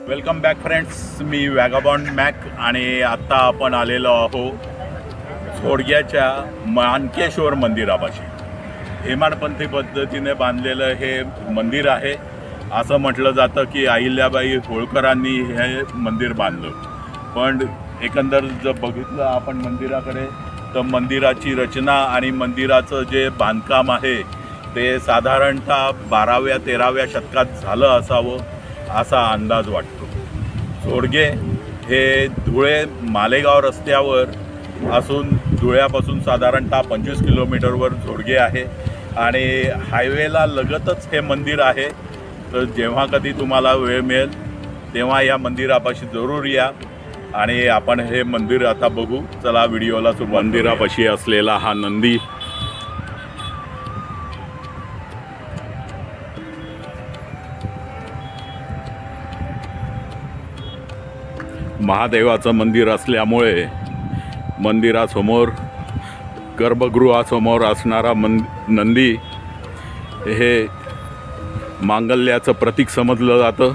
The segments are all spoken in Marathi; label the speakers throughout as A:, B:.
A: वेलकम बॅक फ्रेंड्स, मी वॅगाबॉन्ड मॅक आणि आत्ता आपण आलेलो आहो घोडग्याच्या मानकेश्वर मंदिरापाशी। हेमाडपंथी पद्धतीने बांधलेलं हे मंदिर आहे। असं म्हटलं जातं की अहिल्याबाई होळकरांनी हे मंदिर बांधलं, पण एकंदर जर बघितलं आपण मंदिराकडे तर मंदिराची रचना आणि मंदिराचं जे बांधकाम आहे ते साधारणतः 12व्या-13व्या शतकात झालं असावं असा अंदाज वाटतो। घोडगे हे धुळे मालेगाव रस्त्यावर असून धुळ्यापासून साधारणतः 25 किलोमीटरवर घोडगे आहे आणि हायवेला लगतच हे मंदिर आहे। तर जेव्हा कधी तुम्हाला वेळ मिळेल तेव्हा या मंदिरापाशी जरूर या आणि आपण हे मंदिर आता बघू। चला व्हिडिओला सुरुवात। मंदिरापाशी असलेला हा नंदी महादेवाचं मंदिर असल्यामुळे मंदिरासमोर गर्भगृहासमोर असणारा नंदी हे मांगल्याचं प्रतीक समजलं जातं।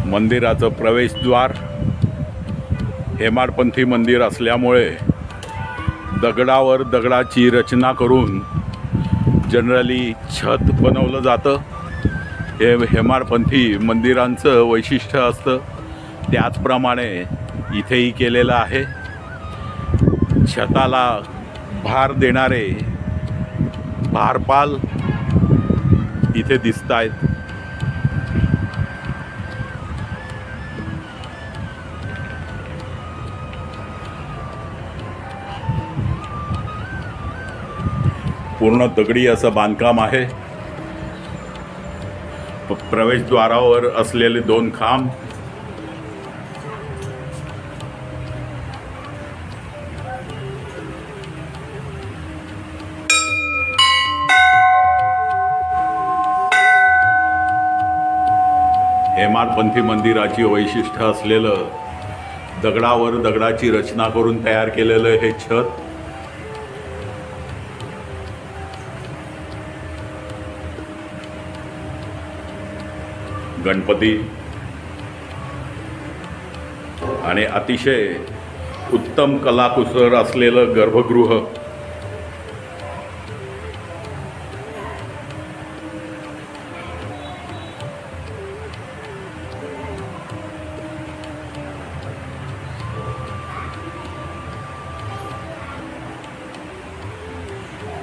A: मंदिराचं प्रवेशद्वार हेमाडपंथी मंदिर असल्यामुळे दगडावर दगडाची रचना करून जनरली छत बनवलं जातं। हे हेमाडपंथी मंदिरांचं वैशिष्ट्य असतं, त्याचप्रमाणे इथेही केलेलं आहे। छताला भार देणारे भारपाल इथे दिसत आहेत। पूर्ण दगडी असं बांधकाम आहे। प्रवेशद्वारावर असलेले 2 खांब हेमाडपंथी मंदिराची वैशिष्ट्य असलेलं दगडावर दगडाची रचना करून तयार केलेलं हे छत गणपती आणि अतिशय उत्तम कलाकुसर असलेलं गर्भगृह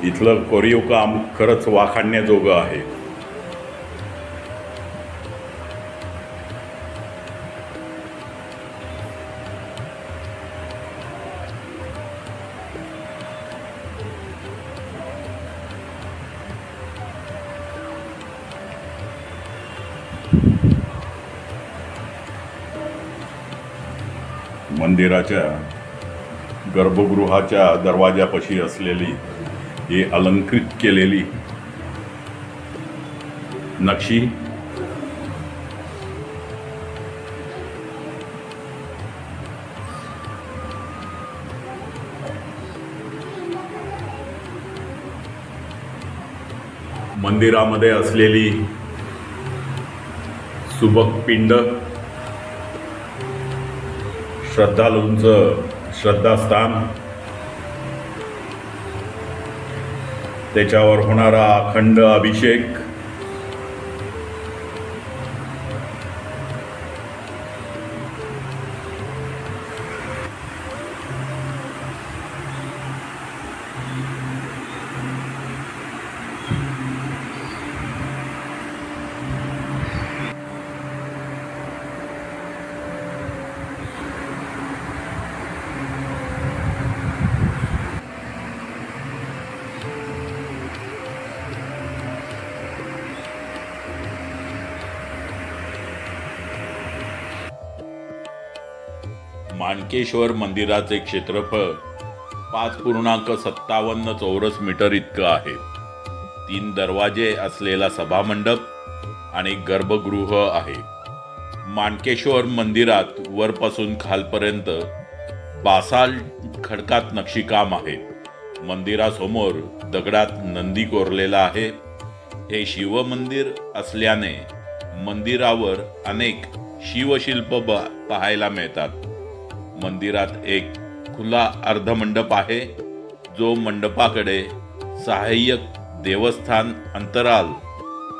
A: इथलं कोरीव काम खरंच वाखाणण्याजोगं आहे। मंदिराच्या गर्भगृहाच्या दरवाजापाशी असलेली ही अलंकृत केलेली नक्षी मंदिरामध्ये असलेली सुबक पिंड श्रद्धालूंचं श्रद्धास्थान, त्याच्यावर होणारा अखंड अभिषेक, माणकेश्वर मंदिराचे क्षेत्रफळ 5.57 चौरस मीटर इतकं आहे. 3 दरवाजे असलेला सभामंडप आणि गर्भगृह आहे. माणकेश्वर मंदिरात वरपासून खालपर्यंत बासाल्ट खडकात नक्षीकाम आहे. मंदिरासमोर दगडात नंदी कोरलेला आहे. हे शिवमंदिर असल्याने मंदिरावर अनेक शिवशिल्प पाहायला मिळतात. मंदिरात एक खुला अर्धमंडप आहे, जो मंडपाकडे सहाय्यक देवस्थान अंतराल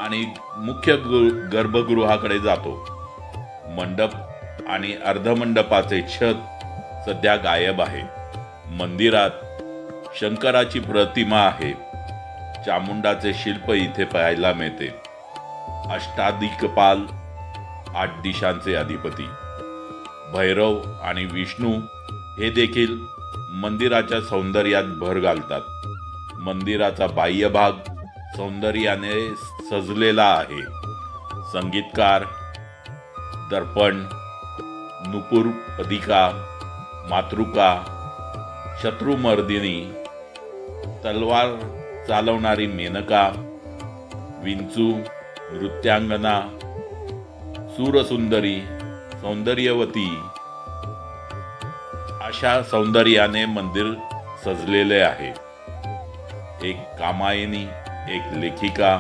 A: आणि मुख्य गर्भगृहाकडे जातो. मंडप आणि अर्धमंडपाचे छत सध्या गायब आहे. मंदिरात शंकराची प्रतिमा आहे. चामुंडाचे शिल्प इथे पाहायला मिळते. अष्टादिक्पाल, 8 दिशांचे अधिपती भैरव आणि विष्णू हे देखील मंदिराच्या सौंदर्यात भर घालतात. मंदिराचा बाह्य भाग सौंदर्याने सजलेला आहे. संगीतकार, दर्पण, नुपूर पदिका, मातृका, शत्रुमर्दिनी, तलवार चालवणारी मेनका, विंचू, नृत्यांगना, सूरसुंदरी, सौंदर्यवती अशा सौंदर्याने मंदिर सजलेले आहे. एक कामायनी, एक लेखिका,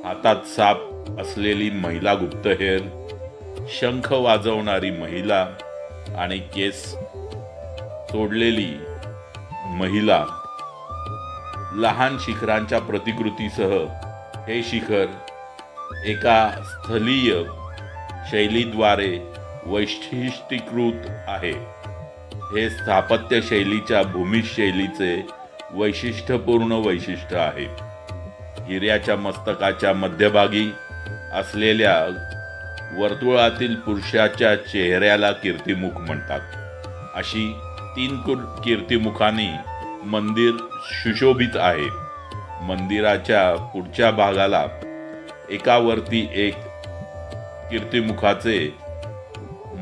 A: हातात साप असलेली महिला गुप्तहेर, शंख वाजवणारी महिला आणि केस सोडलेली महिला. लहान शिखरांच्या प्रतिकृतीसह हे शिखर एका स्थलीय शैलीद्वारे वैशिष्ट्यीकृत आहे. हे स्थापत्य शैलीच्या भूमिज शैलीचे वैशिष्ट्यपूर्ण वैशिष्ट्य आहे. हिऱ्याच्या मस्तकाच्या मध्यभागी असलेल्या वर्तुळातील पुरुषाच्या चेहऱ्याला कीर्तिमुख म्हणतात. अशी 3 कीर्तिमुखांनी मंदिर सुशोभित आहे. मंदिराच्या पुढच्या भागाला एकावरती एक कीर्तिमुखाचे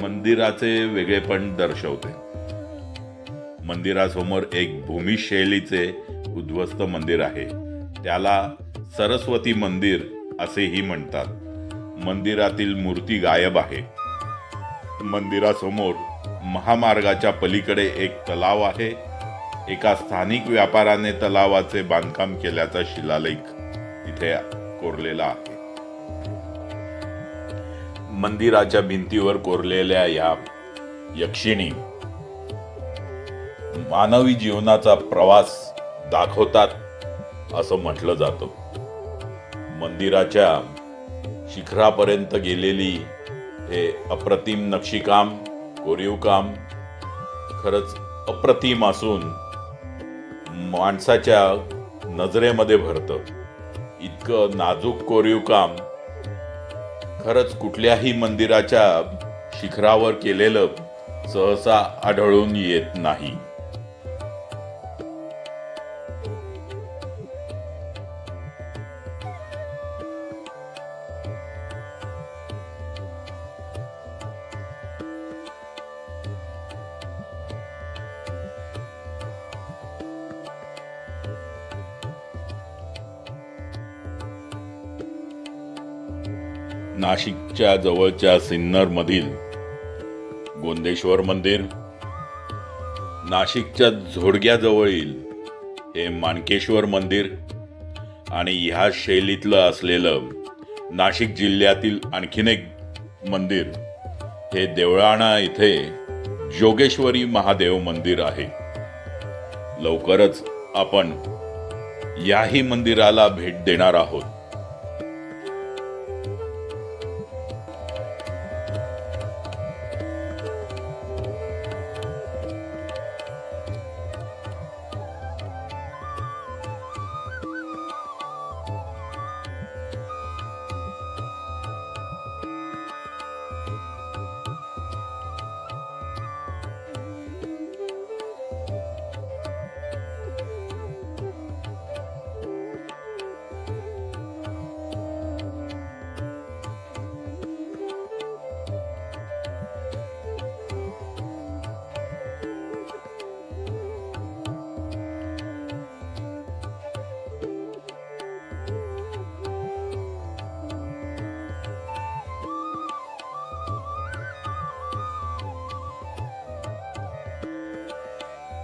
A: मंदिराचे वेगळेपण दर्शवते. मंदिरासमोर एक भूमी शैलीचे उद्ध्वस्त मंदिर आहे. त्याला सरस्वती मंदिर असेही म्हणतात. मंदिरातील मूर्ती गायब आहे. मंदिरासमोर महामार्गाच्या पलीकडे एक तलाव आहे. एका स्थानिक व्यापाऱ्याने तलावाचे बांधकाम केल्याचा शिलालेख तिथे कोरलेला आहे. मंदिराच्या भिंतीवर कोरलेल्या या यक्षिणी मानवी जीवनाचा प्रवास दाखवतात असं म्हटलं जातं. मंदिराच्या शिखरापर्यंत गेलेली हे अप्रतिम नक्षीकाम, कोरीवकाम खरंच अप्रतिम असून माणसाच्या नजरेमध्ये भरतं. इतकं नाजूक कोरीवकाम खरंच कुठल्याही मंदिराच्या शिखरावर केलेलं सहसा आढळून येत नाही. नाशिकच्या जवळच्या सिन्नर मधील गोंदेश्वर मंदिर, नाशिकच्या झोडग्याजवळील हे माणकेश्वर मंदिर आणि ह्या शैलीतलं असलेलं नाशिक जिल्ह्यातील आणखीन एक मंदिर हे देवळाणा इथे जोगेश्वरी महादेव मंदिर आहे. लवकरच आपण याही मंदिराला भेट देणार आहोत.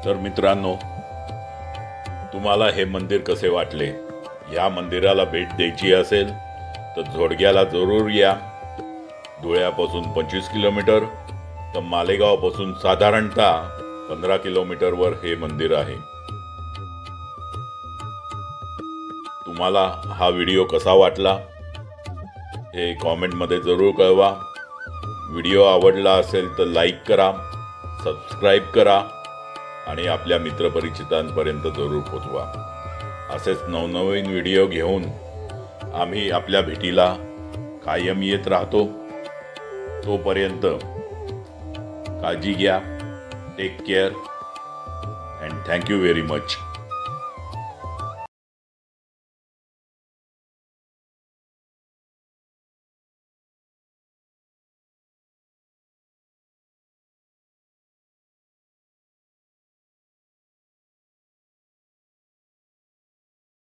A: तर मित्रांनो, तुम्हाला हे मंदिर कसे वाटले? या मंदिराला भेट द्यायची असेल तर झोडग्याला जरूर या. धुळ्यापासून 25 किलोमीटर तर मालेगावपासून साधारणतः 15 किलोमीटरवर हे मंदिर आहे. तुम्हाला हा व्हिडिओ कसा वाटला हे कॉमेंटमध्ये जरूर कळवा. व्हिडिओ आवडला असेल तर लाईक करा, सबस्क्राईब करा आणि आपल्या मित्रपरिचितांपर्यंत जरूर पोचवा. असेच नवनवीन व्हिडिओ घेऊन आम्ही आपल्या भेटीला कायम येत राहतो. तोपर्यंत काळजी घ्या. Take care and thank you very much.